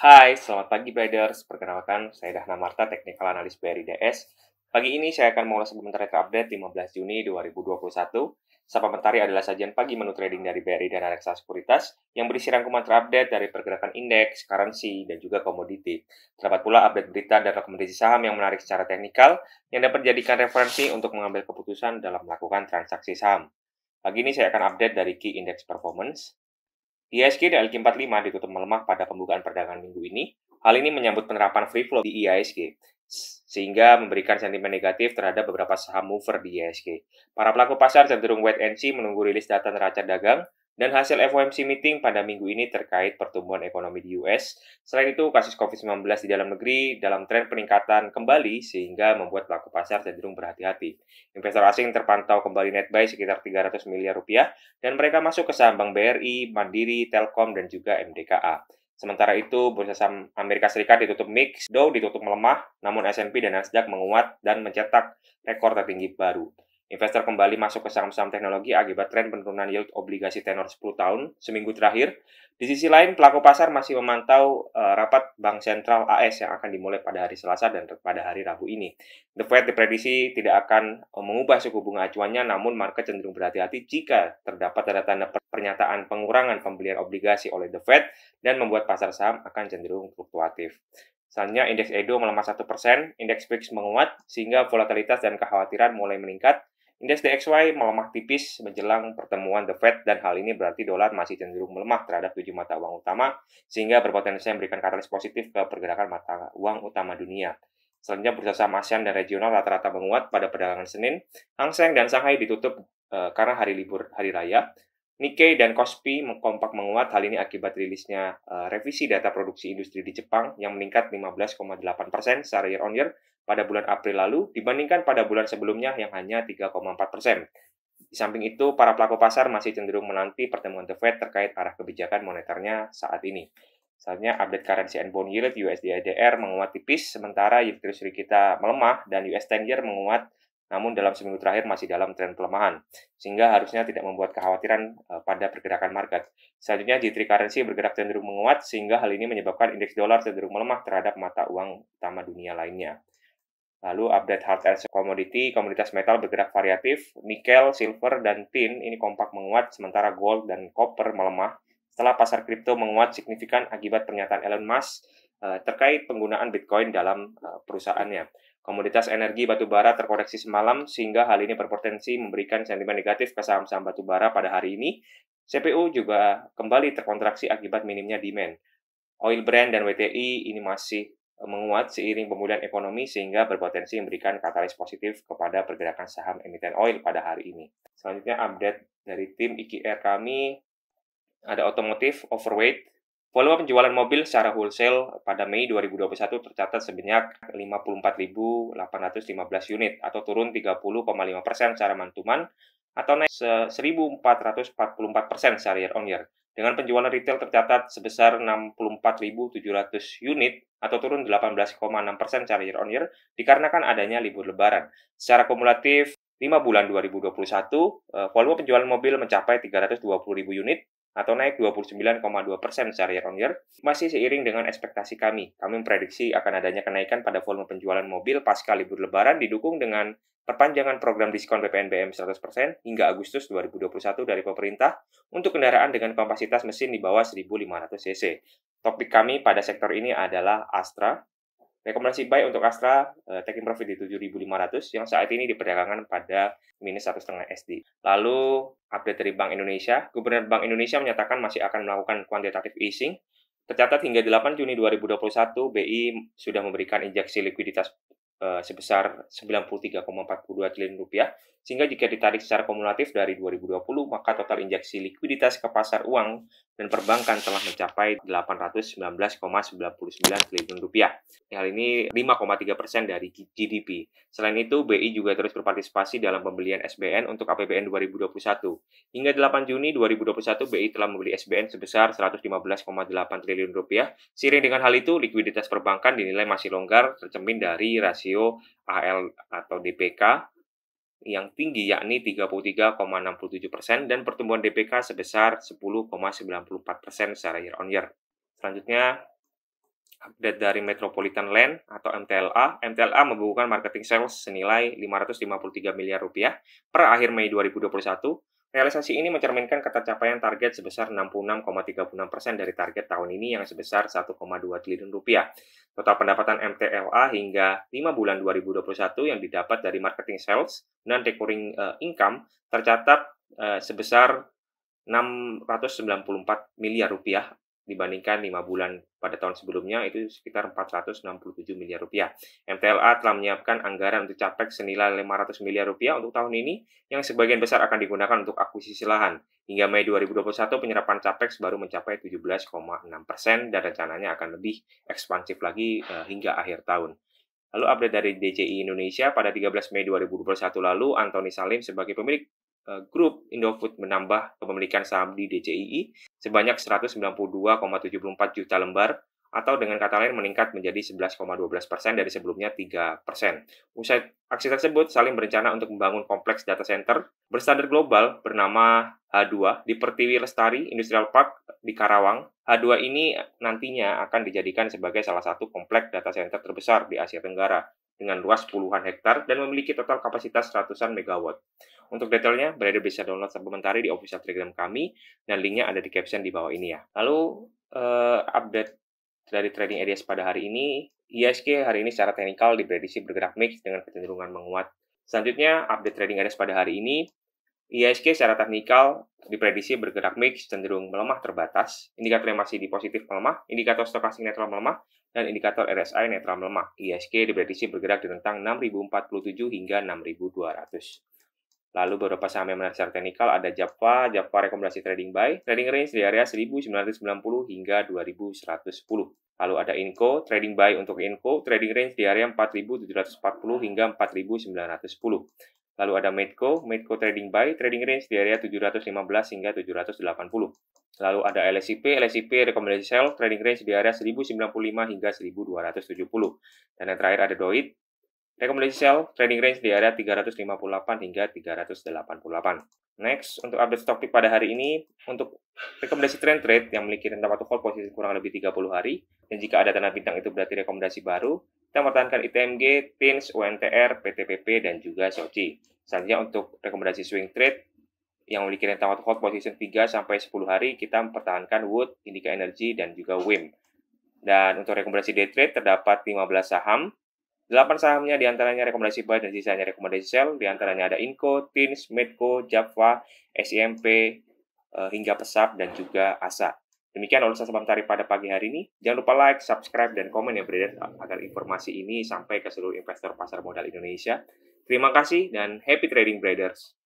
Hai, selamat pagi traders. Perkenalkan, saya Dahna Marta, Technical Analyst BRI DS. Pagi ini saya akan mengulas sementara update 15 Juni 2021. Sapa Mentari adalah sajian pagi menu trading dari BRI dan Reksa Sekuritas yang berisi rangkuman terupdate dari pergerakan indeks, currency, dan juga komoditi. Terdapat pula update berita dan rekomendasi saham yang menarik secara teknikal yang dapat dijadikan referensi untuk mengambil keputusan dalam melakukan transaksi saham. Pagi ini saya akan update dari Key Index Performance. IHSG dan LQ45 ditutup melemah pada pembukaan perdagangan minggu ini. Hal ini menyambut penerapan free float di IHSG, sehingga memberikan sentimen negatif terhadap beberapa saham mover di IHSG. Para pelaku pasar cenderung wait and see menunggu rilis data neraca dagang dan hasil FOMC meeting pada minggu ini terkait pertumbuhan ekonomi di US. Selain itu, kasus COVID-19 di dalam negeri dalam tren peningkatan kembali sehingga membuat pelaku pasar cenderung berhati-hati. Investor asing terpantau kembali net buy sekitar 300 miliar rupiah dan mereka masuk ke saham Bank BRI, Mandiri, Telkom, dan juga MDKA. Sementara itu, bursa saham Amerika Serikat ditutup mix, Dow ditutup melemah, namun S&P dan Nasdaq menguat dan mencetak rekor tertinggi baru. Investor kembali masuk ke saham-saham teknologi akibat tren penurunan yield obligasi tenor 10 tahun seminggu terakhir. Di sisi lain, pelaku pasar masih memantau rapat Bank Sentral AS yang akan dimulai pada hari Selasa dan pada hari Rabu ini. The Fed diprediksi tidak akan mengubah suku bunga acuannya, namun market cenderung berhati-hati jika terdapat tanda-tanda pernyataan pengurangan pembelian obligasi oleh The Fed dan membuat pasar saham akan cenderung fluktuatif. Selanjutnya, indeks Edo melemah 1%, indeks VIX menguat, sehingga volatilitas dan kekhawatiran mulai meningkat. Indeks DXY melemah tipis menjelang pertemuan The Fed dan hal ini berarti dolar masih cenderung melemah terhadap 7 mata uang utama sehingga berpotensi memberikan katalis positif ke pergerakan mata uang utama dunia. Selanjutnya bursa saham ASEAN dan regional rata-rata menguat pada perdagangan Senin. Hang Seng dan Shanghai ditutup karena hari libur hari raya. Nikkei dan Kospi kompak menguat, hal ini akibat rilisnya revisi data produksi industri di Jepang yang meningkat 15,8% secara year on year pada bulan April lalu dibandingkan pada bulan sebelumnya yang hanya 3,4%. Di samping itu, para pelaku pasar masih cenderung menanti pertemuan The Fed terkait arah kebijakan moneternya saat ini. Selanjutnya, update currency and bond yield USD/IDR menguat tipis, sementara yield treasury kita melemah dan US 10-year menguat, namun dalam seminggu terakhir masih dalam tren pelemahan, sehingga harusnya tidak membuat kekhawatiran pada pergerakan market. Selanjutnya, G3 currency bergerak cenderung menguat, sehingga hal ini menyebabkan indeks dolar cenderung melemah terhadap mata uang utama dunia lainnya. Lalu update hard asset commodity, komoditas metal bergerak variatif, nikel, silver, dan tin ini kompak menguat, sementara gold dan copper melemah setelah pasar kripto menguat signifikan akibat pernyataan Elon Musk terkait penggunaan Bitcoin dalam perusahaannya. Komoditas energi batubara terkoreksi semalam sehingga hal ini berpotensi memberikan sentimen negatif ke saham-saham batubara pada hari ini. CPU juga kembali terkontraksi akibat minimnya demand. Oil Brent dan WTI ini masih menguat seiring pemulihan ekonomi sehingga berpotensi memberikan katalis positif kepada pergerakan saham emiten oil pada hari ini. Selanjutnya update dari tim IKR kami, ada otomotif overweight. Volume penjualan mobil secara wholesale pada Mei 2021 tercatat sebanyak 54.815 unit atau turun 30,5% secara mantuman atau naik 1.444% secara year on year. Dengan penjualan retail tercatat sebesar 64.700 unit atau turun 18,6% secara year on year dikarenakan adanya libur lebaran. Secara kumulatif 5 bulan 2021, volume penjualan mobil mencapai 320.000 unit atau naik 29,2% secara year on year, masih seiring dengan ekspektasi kami. Kami memprediksi akan adanya kenaikan pada volume penjualan mobil pasca libur lebaran didukung dengan perpanjangan program diskon PPNBM 100% hingga Agustus 2021 dari pemerintah untuk kendaraan dengan kapasitas mesin di bawah 1.500 cc. Topik kami pada sektor ini adalah Astra. Rekomendasi buy untuk Astra, taking profit di 7.500 yang saat ini diperdagangkan pada minus 1,5 SD. Lalu, update dari Bank Indonesia. Gubernur Bank Indonesia menyatakan masih akan melakukan quantitative easing. Tercatat hingga 8 Juni 2021, BI sudah memberikan injeksi likuiditas sebesar 93,42 triliun rupiah, sehingga jika ditarik secara kumulatif dari 2020, maka total injeksi likuiditas ke pasar uang dan perbankan telah mencapai 819,99 triliun rupiah. Hal ini 5,3% dari GDP. Selain itu, BI juga terus berpartisipasi dalam pembelian SBN untuk APBN 2021. Hingga 8 Juni 2021, BI telah membeli SBN sebesar 115,8 triliun rupiah. Seiring dengan hal itu, likuiditas perbankan dinilai masih longgar, tercermin dari rasio AL atau DPK yang tinggi yakni 33,67% dan pertumbuhan DPK sebesar 10,94% secara year on year. Selanjutnya, Update dari Metropolitan Land atau MTLA. MTLA membukukan marketing sales senilai Rp553 miliar per akhir Mei 2021. Realisasi ini mencerminkan ketercapaian target sebesar 66,36% dari target tahun ini yang sebesar Rp1,2 triliun. Total pendapatan MTLA hingga 5 bulan 2021 yang didapat dari marketing sales dan recurring income tercatat sebesar Rp694 miliar dibandingkan 5 bulan pada tahun sebelumnya itu sekitar Rp467 miliar. MTLA telah menyiapkan anggaran untuk capex senilai Rp500 miliar untuk tahun ini yang sebagian besar akan digunakan untuk akuisisi lahan. Hingga Mei 2021 penyerapan capex baru mencapai 17,6% dan rencananya akan lebih ekspansif lagi hingga akhir tahun. Lalu update dari DCI Indonesia pada 13 Mei 2021 lalu, Antoni Salim sebagai pemilik grup Indofood menambah kepemilikan saham di DCII sebanyak 192,74 juta lembar atau dengan kata lain meningkat menjadi 11,12% dari sebelumnya 3%. Usai aksi tersebut, Salim berencana untuk membangun kompleks data center berstandar global bernama H2 di Pertiwi Lestari Industrial Park di Karawang. H2 ini nantinya akan dijadikan sebagai salah satu kompleks data center terbesar di Asia Tenggara dengan luas puluhan hektar dan memiliki total kapasitas ratusan megawatt. Untuk detailnya, berada bisa download supplementari di official Telegram kami, dan linknya ada di caption di bawah ini ya. Lalu, update dari trading areas pada hari ini, IHSG hari ini secara teknikal diprediksi bergerak mix dengan kecenderungan menguat. Selanjutnya, update trading areas pada hari ini, IHSG secara teknikal diprediksi bergerak mix cenderung melemah terbatas, indikator yang masih di positif melemah, indikator stokastik netral melemah, dan indikator RSI netral melemah. IHSG diprediksi bergerak di rentang 6.047 hingga 6.200. Lalu beberapa saham yang menarik secara teknikal ada Java rekomendasi trading buy, trading range di area 1990 hingga 2110. Lalu ada Inco, trading buy untuk Inco, trading range di area 4740 hingga 4910. Lalu ada Medco trading buy, trading range di area 715 hingga 780. Lalu ada LSIP rekomendasi sell, trading range di area 1095 hingga 1270. Dan yang terakhir ada Doit, rekomendasi sell, trading range di area 358 hingga 388. Next, untuk update stock pick pada hari ini, untuk rekomendasi trend trade yang memiliki rentang waktu hold posisi kurang lebih 30 hari, dan jika ada tanda bintang itu berarti rekomendasi baru, kita mempertahankan ITMG, TINS, UNTR, PTPP, dan juga SOCI. Selanjutnya untuk rekomendasi swing trade yang memiliki rentang waktu hold position 3 sampai 10 hari, kita mempertahankan Wood, Indica Energy, dan juga WIM. Dan untuk rekomendasi day trade terdapat 15 saham. 8 sahamnya diantaranya rekomendasi buy dan sisanya rekomendasi sell. Diantaranya ada Inco, TINS, Medco, Java, SIMP, hingga Pesap, dan juga ASA. Demikian ulasan sementara pada pagi hari ini. Jangan lupa like, subscribe, dan komen yang beredar agar informasi ini sampai ke seluruh investor pasar modal Indonesia. Terima kasih dan happy trading traders.